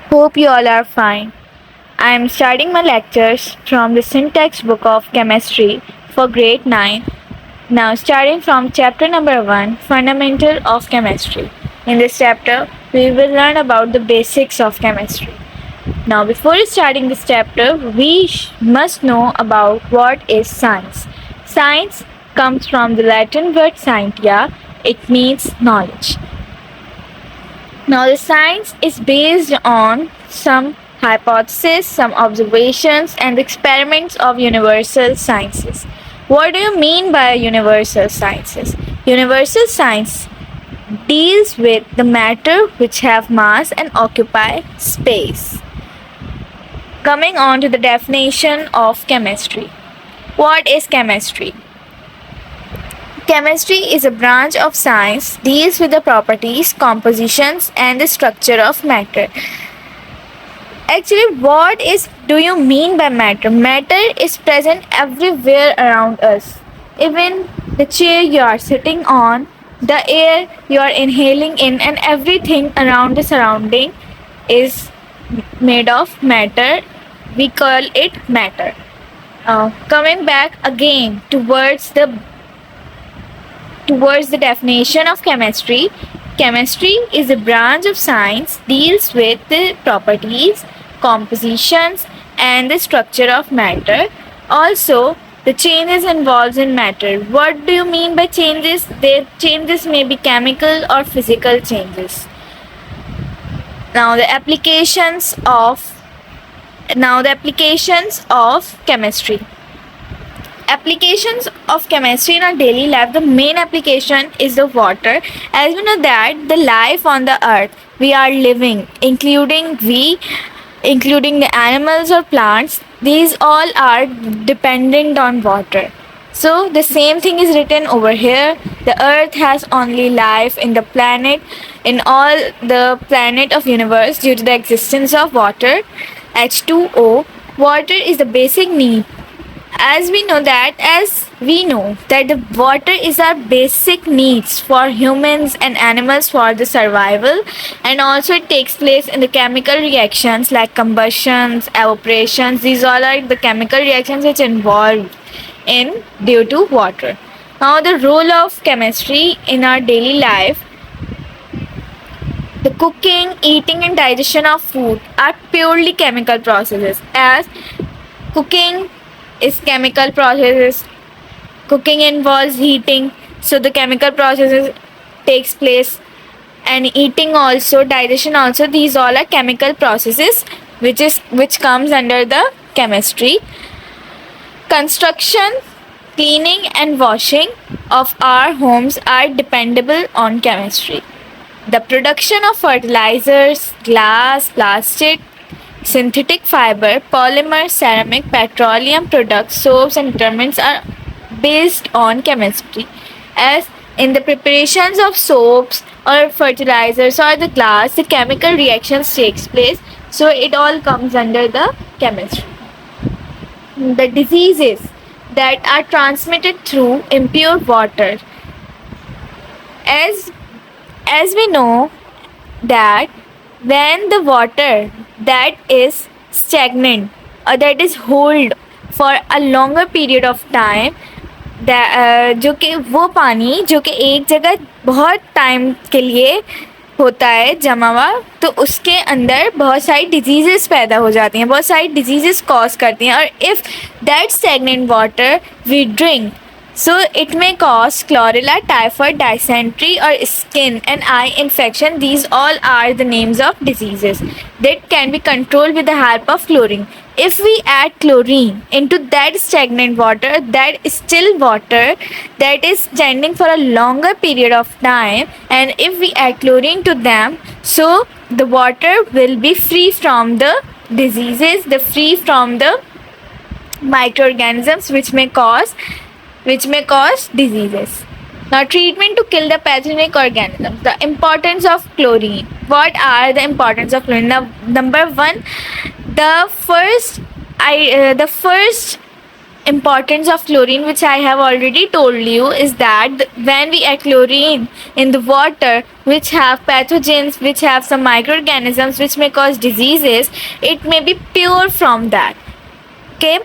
Hope you all are fine. I am starting my lectures from the syntax book of chemistry for grade 9. Now, starting from chapter number 1, Fundamental of Chemistry. In this chapter, we will learn about the basics of chemistry. Now, before starting this chapter, we must know about what is science. Science comes from the Latin word scientia, it means knowledge. Now, the science is based on some hypotheses, some observations, and experiments of universal sciences. What do you mean by universal sciences? Universal science deals with the matter which have mass and occupy space. Coming on to the definition of chemistry. What is chemistry? Chemistry is a branch of science deals with the properties, compositions and the structure of matter. Actually, what do you mean by matter? Matter is present everywhere around us. Even the chair you are sitting on, the air you are inhaling in and everything around the surrounding is made of matter. We call it matter. Coming back again towards the definition of chemistry. Chemistry is a branch of science deals with the properties, compositions and the structure of matter. Also, the changes involved in matter. What do you mean by changes? The changes may be chemical or physical changes. Now the applications of chemistry. Applications of chemistry in our daily life. The main application is the water. As we know that the life on the earth we are living, including the animals or plants, these all are dependent on water. So the same thing is written over here. The earth has only life in all the planet of universe due to the existence of water, H2O. Water is the basic need. As we know that the water is our basic needs for humans and animals for the survival, and also it takes place in the chemical reactions like combustions, evaporations. These all are the chemical reactions which involved in due to water. Now the role of chemistry in our daily life. The cooking, eating and digestion of food are purely chemical processes, as cooking is chemical processes. Cooking involves heating, so the chemical processes takes place, and eating also, digestion also, these all are chemical processes which comes under the chemistry. Construction, cleaning and washing of our homes are dependable on chemistry. The production of fertilizers, glass, plastic, synthetic fiber, polymer, ceramic, petroleum products, soaps and detergents are based on chemistry. As in the preparations of soaps or fertilizers or the glass, the chemical reactions takes place. So it all comes under the chemistry. The diseases that are transmitted through impure water. As we know that when the water that is stagnant or that is hold for a longer period of time, जो कि वो पानी जो कि एक जगह बहुत time के लिए होता है जमा हुआ, तो उसके अंदर बहुत सारी डिजीज़ेस पैदा हो जाती हैं, बहुत सारी डिजीज़ेस कॉज करती हैं. और if that stagnant water we drink, so it may cause chlorella, typhoid, dysentery or skin and eye infection. These all are the names of diseases that can be controlled with the help of chlorine. If we add chlorine into that stagnant water, that still water that is standing for a longer period of time, and if we add chlorine to them, so the water will be free from the diseases, free from the microorganisms which may cause diseases. Now, treatment to kill the pathogenic organisms. The importance of chlorine. What are the importance of chlorine? Now, number one, the first importance of chlorine, which I have already told you, is that when we add chlorine in the water, which have pathogens, which have some microorganisms which may cause diseases, it may be pure from that. Okay.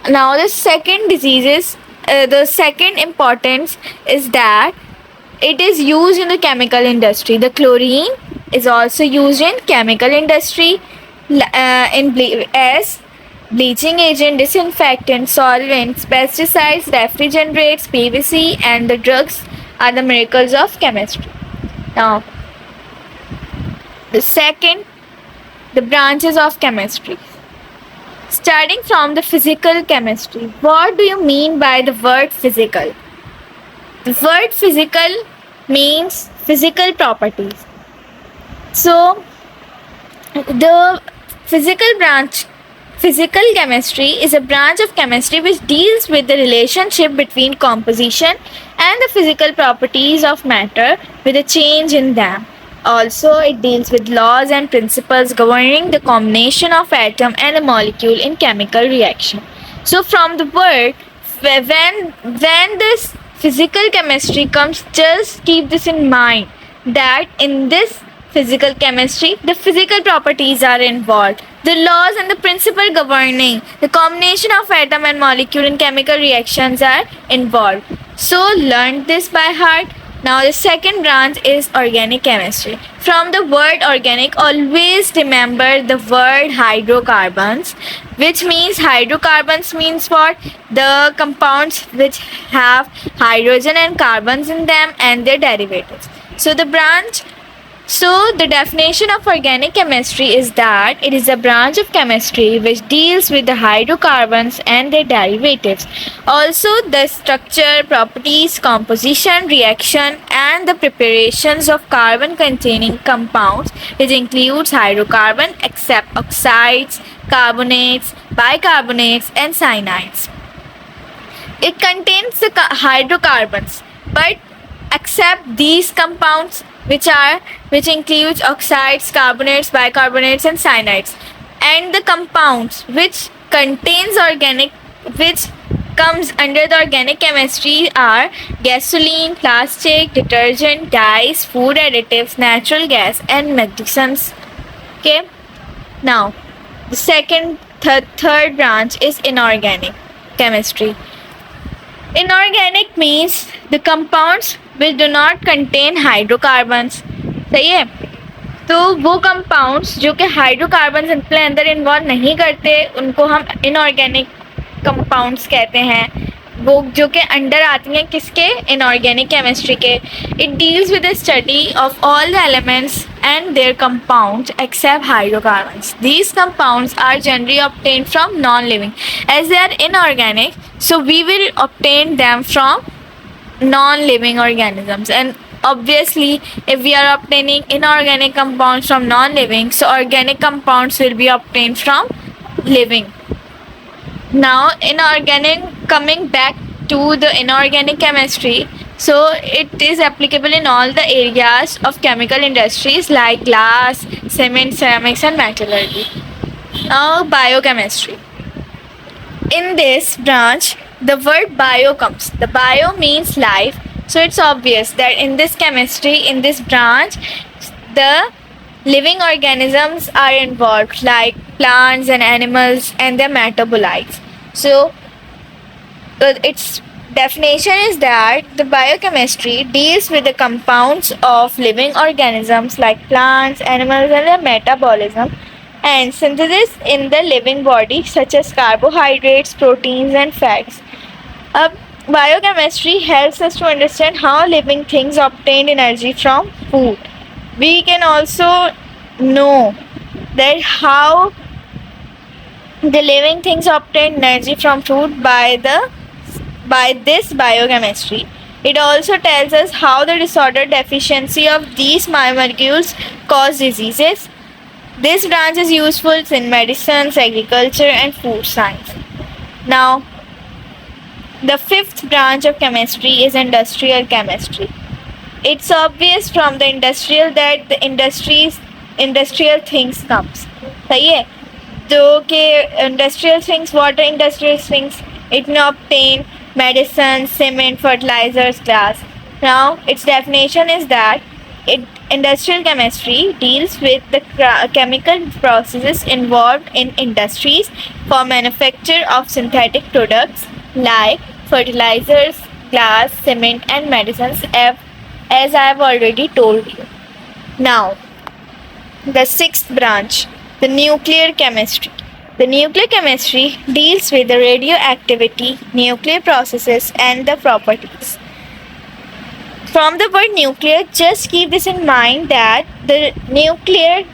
Now the second diseases, the second importance is that it is used in the chemical industry. The chlorine is also used in chemical industry as bleaching agent, disinfectant, solvents, pesticides, refrigerants, PVC, and the drugs are the miracles of chemistry. Now, the branches of chemistry. Starting from the physical chemistry, what do you mean by the word physical? The word physical means physical properties. So, the physical chemistry is a branch of chemistry which deals with the relationship between composition and the physical properties of matter with a change in them. Also, it deals with laws and principles governing the combination of atom and a molecule in chemical reaction. So, from the word, when this physical chemistry comes, just keep this in mind that in this physical chemistry, the physical properties are involved. The laws and the principle governing the combination of atom and molecule in chemical reactions are involved. So, learn this by heart. Now, the second branch is organic chemistry. From the word organic, always remember the word hydrocarbons, which means hydrocarbons means what? The compounds which have hydrogen and carbons in them and their derivatives. So, the definition of organic chemistry is that it is a branch of chemistry which deals with the hydrocarbons and their derivatives. Also, the structure, properties, composition, reaction, and the preparations of carbon-containing compounds, which includes hydrocarbon, except oxides, carbonates, bicarbonates, and cyanides. It contains the hydrocarbons, but except these compounds which includes oxides, carbonates, bicarbonates, and cyanides, and the compounds which comes under the organic chemistry are gasoline, plastic, detergent, dyes, food additives, natural gas, and medicines. Okay. Now, the third branch is inorganic chemistry. Inorganic means the compounds which do not contain hydrocarbons. सही है. तो वो compounds जो कि hydrocarbon अपने अंदर involve नहीं करते उनको हम इनऑर्गेनिक कंपाउंड्स कहते हैं. वो जो कि अंडर आती हैं किसके? इनऑर्गेनिक केमिस्ट्री के. It deals with the study of all the elements and their compounds except hydrocarbons. These compounds are generally obtained from non-living. As they are inorganic, so we will obtain them from non-living organisms. And obviously, if we are obtaining inorganic compounds from non-living, so organic compounds will be obtained from living. Now, coming back to the inorganic chemistry, so it is applicable in all the areas of chemical industries like glass, cement, ceramics, and metallurgy. Now, biochemistry. In this branch, the word bio comes. The bio means life. So it's obvious that in this chemistry, in this branch, the living organisms are involved like plants and animals and their metabolites. So its definition is that the biochemistry deals with the compounds of living organisms like plants, animals, and their metabolism and synthesis in the living body, such as carbohydrates, proteins, and fats. Biochemistry helps us to understand how living things obtain energy from food. We can also know that how the living things obtain energy from food by this biochemistry. It also tells us how the disordered deficiency of these molecules cause diseases. This branch is useful in medicines, agriculture, and food science. Now, the fifth branch of chemistry is industrial chemistry. It's obvious from the industrial that the industrial things comes. सही है. तो कि industrial things, what are industrial things? It may obtain medicine, cement, fertilizers, glass. Now, its definition is that industrial chemistry deals with the chemical processes involved in industries for manufacture of synthetic products like fertilizers, glass, cement, and medicines, as I have already told you. Now, the sixth branch, the nuclear chemistry. The nuclear chemistry deals with the radioactivity, nuclear processes, and the properties. From the word nuclear, just keep this in mind that the nuclear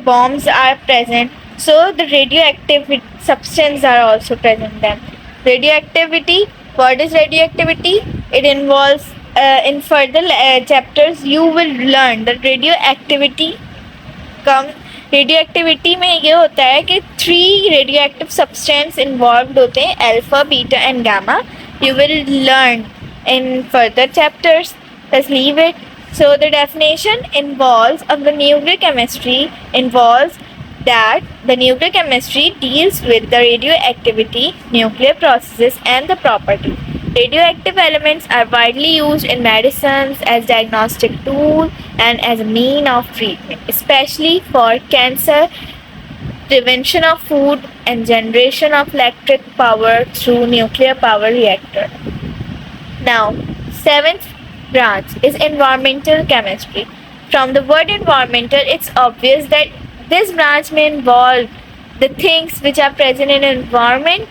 bombs are present, so the radioactive substances are also present. Then, radioactivity. What is radioactivity? It involves in further chapters you will learn that radioactivity come radioactivity में ये होता है कि 3 radioactive substance involve होते हैं alpha beta and gamma you will learn in further chapters. Let's leave it. So the definition involves of the nuclear chemistry involves that the nuclear chemistry deals with the radioactivity, nuclear processes and the properties. Radioactive elements are widely used in medicines as diagnostic tool and as a mean of treatment, especially for cancer, prevention of food, and generation of electric power through nuclear power reactor. Now, seventh branch is environmental chemistry. From the word environmental, it's obvious that this branch may involve the things which are present in environment,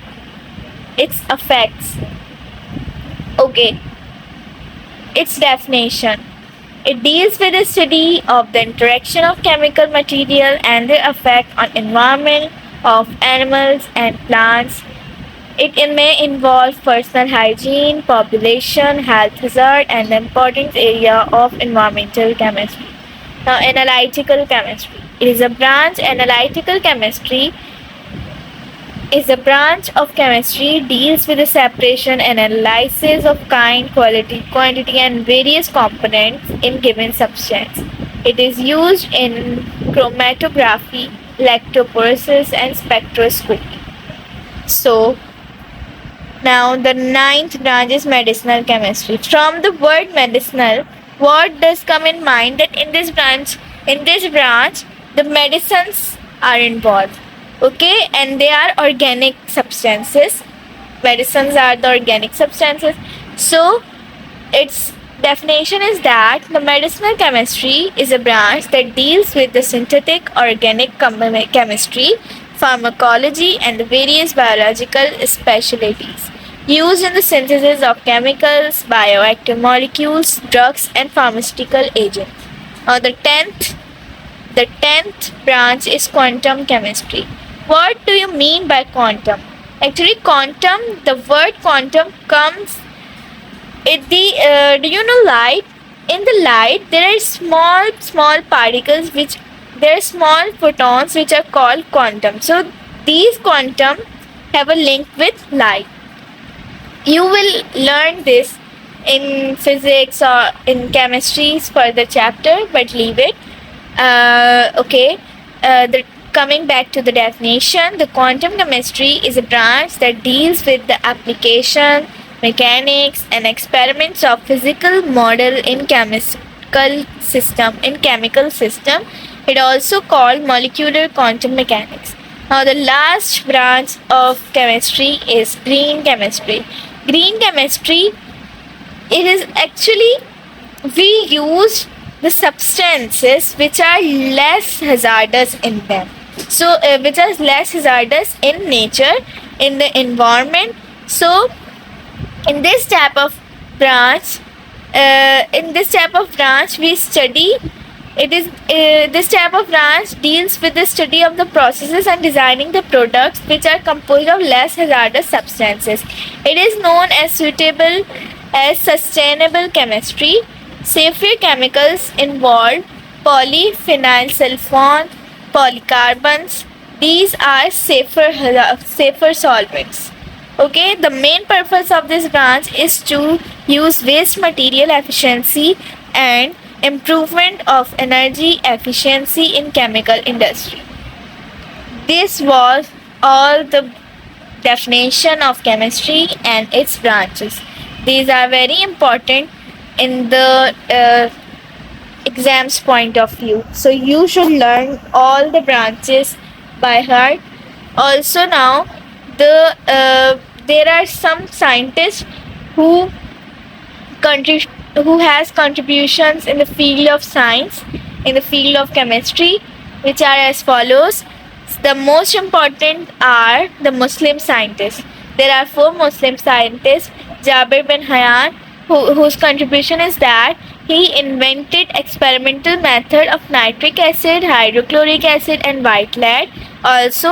its effects. Okay, its definition. It deals with the study of the interaction of chemical material and their effect on environment of animals and plants. It may involve personal hygiene, population, health hazard, and the important area of environmental chemistry. Now, analytical chemistry. It is a branch. Analytical chemistry is a branch of chemistry deals with the separation and analysis of kind, quality, quantity, and various components in given substance. It is used in chromatography, electrophoresis, and spectroscopy. So, now the ninth branch is medicinal chemistry. From the word medicinal, what does come in mind that in this branch, the medicines are involved. Okay, and they are organic substances. Medicines are the organic substances. So, its definition is that the medicinal chemistry is a branch that deals with the synthetic organic chemistry, pharmacology, and the various biological specialties used in the synthesis of chemicals, bioactive molecules, drugs, and pharmaceutical agents. Now, the tenth branch is quantum chemistry. What do you mean by quantum? Actually, quantum, the word quantum comes in the, do you know light? In the light, there are small particles there are small photons which are called quantum. So, these quantum have a link with light. You will learn this in physics or in chemistry's further chapter, but leave it. Okay. Coming back to the definition, the quantum chemistry is a branch that deals with the application, mechanics, and experiments of physical model in chemical system. It also called molecular quantum mechanics. Now, the last branch of chemistry is green chemistry. Green chemistry, it is actually we use the substances which are less hazardous in them. So, which are less hazardous in nature, in the environment. So, in this type of branch, we study. This type of branch deals with the study of the processes and designing the products which are composed of less hazardous substances. It is known as sustainable chemistry. Safer chemicals involve polyphenylsulfone, polycarbons. These are safer solvents. Okay, the main purpose of this branch is to use waste material efficiency and improvement of energy efficiency in chemical industry. This was all the definition of chemistry and its branches. These are very important in the exams point of view. So you should learn all the branches by heart. Also now there are some scientists who who has contributions in the field of science, in the field of chemistry, which are as follows. The most important are the Muslim scientists. There are four Muslim scientists. Jabir bin Hayyan, whose contribution is that he invented experimental method of nitric acid, hydrochloric acid, and white lead. Also,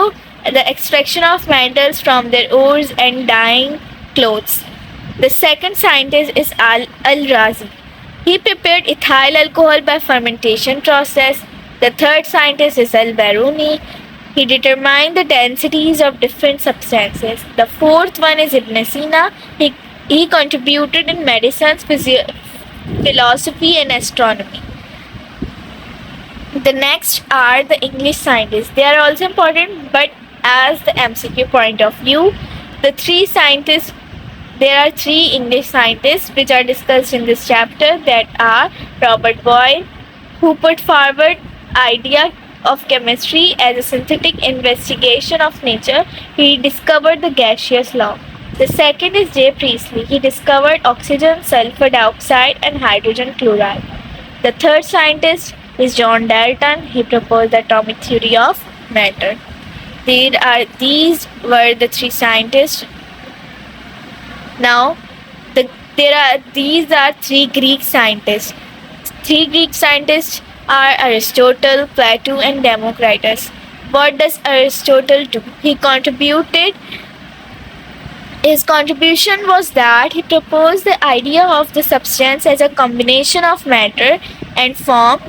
the extraction of metals from their ores and dyeing clothes. The second scientist is Al-Razi. He prepared ethyl alcohol by fermentation process. The third scientist is Al-Biruni. He determined the densities of different substances. The fourth one is Ibn Sina. He contributed in medicine, philosophy, and astronomy. The next are the English scientists. They are also important, but as the MCQ point of view, there are three English scientists which are discussed in this chapter, that are Robert Boyle, who put forward idea of chemistry as a synthetic investigation of nature. He discovered the gaseous law. The second is J. Priestley. He discovered oxygen, sulfur dioxide, and hydrogen chloride. The third scientist is John Dalton. He proposed the atomic theory of matter. These were the three scientists. Now, these are three Greek scientists. Three Greek scientists are Aristotle, Plato, and Democritus. What does Aristotle do? His contribution was that he proposed the idea of the substance as a combination of matter and form.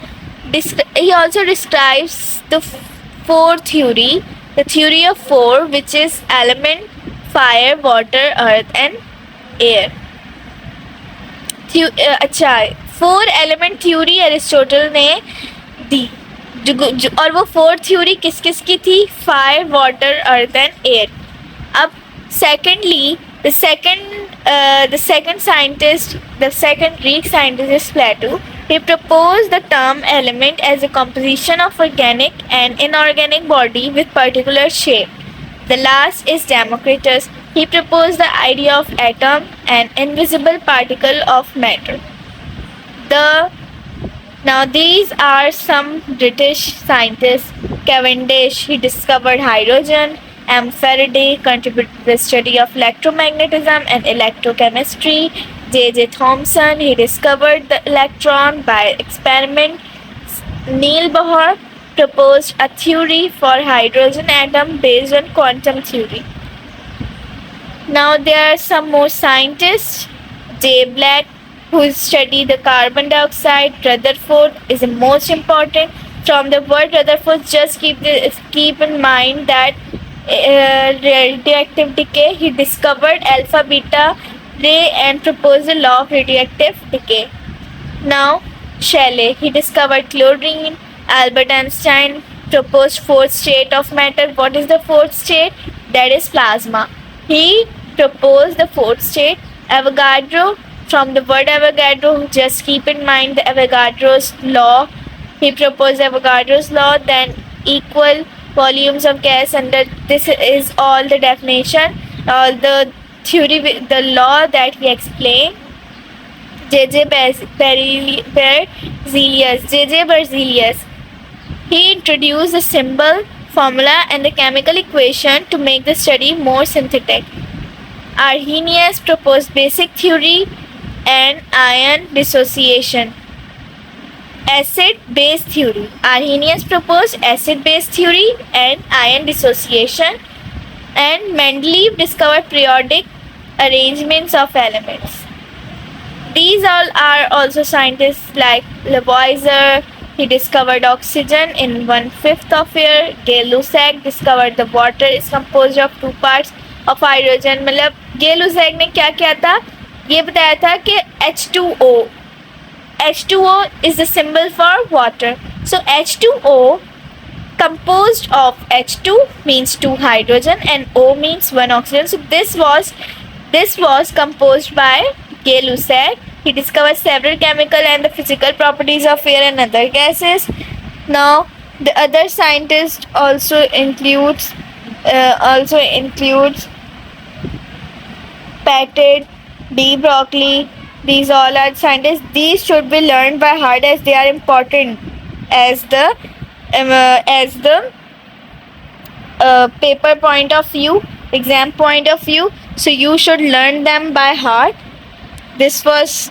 He also describes the four theory, the theory of four, which is element, fire, water, earth, and air. Four element theory Aristotle ने दी, और वो four theory किस किस की थी? Fire, water, earth and air. अब secondly the second Greek scientist is Plato. He proposed the term element as a composition of organic and inorganic body with particular shape. The last is Democritus. He proposed the idea of atom, an invisible particle of matter. Now these are some British scientists. Cavendish, he discovered hydrogen. M. Faraday contributed to the study of electromagnetism and electrochemistry. J. Thomson, he discovered the electron by experiment. Niels Bohr proposed a theory for hydrogen atom based on quantum theory. Now there are some more scientists. J. Black, who studied the carbon dioxide. Rutherford is the most important. From the word Rutherford, just keep in mind that radioactive decay. He discovered alpha beta ray and proposed the law of radioactive decay. Now Shelley, he discovered chlorine. Albert Einstein proposed fourth state of matter. What is the fourth state? That is plasma. He proposed the fourth state. Avogadro, from the word Avogadro, just keep in mind the Avogadro's law. He proposed Avogadro's law, then equal volumes of gas under. This is all the definition, all the theory, the law that he explained. J.J. Berzelius, he introduced the symbol, formula, and the chemical equation to make the study more synthetic. Arrhenius proposed basic theory and ion dissociation. Acid-base theory. Arrhenius proposed acid-base theory and ion dissociation, and Mendeleev discovered periodic arrangements of elements. These all are also scientists like Lavoisier. He discovered oxygen in 1/5 of air. Gay-Lussac discovered the water is composed of 2 parts of hydrogen. मतलब Gay-Lussac ने क्या किया था? ये बताया था कि H2O. H2O is the symbol for water. So H2O composed of H2 means 2 hydrogen and O means 1 oxygen. So this was composed by Gay-Lussac. He discovered several chemical and the physical properties of air and other gases. Now the other scientist also includes Pettit, de Broglie. These all are scientists. These should be learned by heart as they are important as the paper point of view, exam point of view. So you should learn them by heart. This was